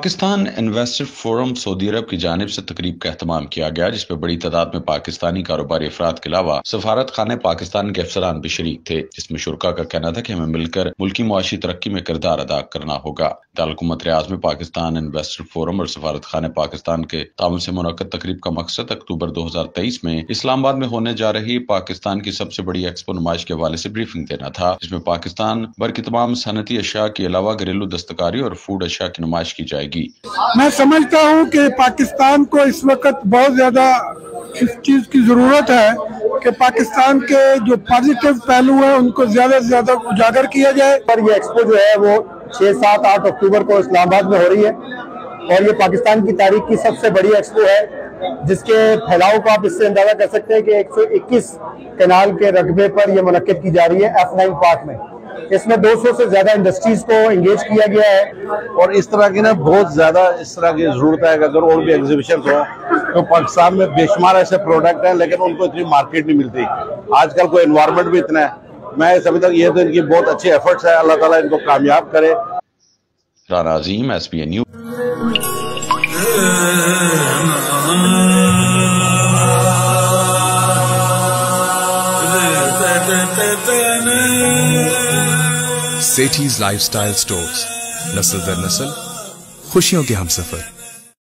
Pakistan investor forum سعودی عرب کی جانب سے تقریب کا اہتمام کیا گیا، جس میں بڑی تعداد میں پاکستانی کاروباری افراد کے علاوہ سفارت خانے پاکستان کے افسران بھی شریک تھے، جس میں شرکاء کا کہنا تھا کہ ہمیں مل کر ملکی معاشی ترقی میں کردار ادا کرنا ہوگا۔ دارالحکومت ریاض میں پاکستان انویسٹر فورم اور سفارت خانے پاکستان کے تعاون سے منعقد تقریب کا مقصد اکتوبر 2023 میں اسلام آباد میں ہونے جا رہی پاکستان کی سب سے بڑی ایکسپو نمائش کے حوالے سے بریفنگ دینا تھا، جس میں پاکستان بھر کی تمام صنعتی اشیاء کے علاوہ گھریلو دستکاری اور فوڈ اشیاء کی نمائش کی جائے گی۔ میں سمجھتا ہوں کہ پاکستان کو اس وقت بہت زیادہ اس چیز کی ضرورت ہے کہ پاکستان کے جو پازیٹیو پہلو ہیں ان کو زیادہ سے زیادہ اجاگر کیا جائے۔ پر یہ ایکسپو جو ہے وہ 6، 7، 8 اکتوبر کو اسلام آباد میں ہو رہی ہے اور یہ پاکستان کی تاریخ کی سب سے بڑی ایکسپو ہے، جس کے پھیلاؤ کو آپ اس سے اندازہ کر سکتے ہیں کہ 121 کنال کے رقبے پر یہ منعقد کی جا رہی ہے F9 پارک میں۔ اس میں 200 سے زیادہ انڈسٹریز کو انگیج کیا گیا ہے اور اس طرح کی بہت زیادہ اس طرح کی ضرورت ہے کہ اگر اور بھی ایگزیبیشن ہو تو پاکستان میں بے شمار ایسے پروڈکٹ ہیں لیکن ان کو اتنی مارکیٹ نہیں ملتی۔ آج کل کو انوائرمنٹ بھی اتنا ہے، میں سمجھتا ہوں یہ تو ان کی بہت اچھی ایفرٹس ہے، اللہ تعالیٰ ان کو کامیاب کرے۔ Rana Azeem, SBN news. Sethi's lifestyle stores, نسل در نسل خوشیوں کے ہم سفر۔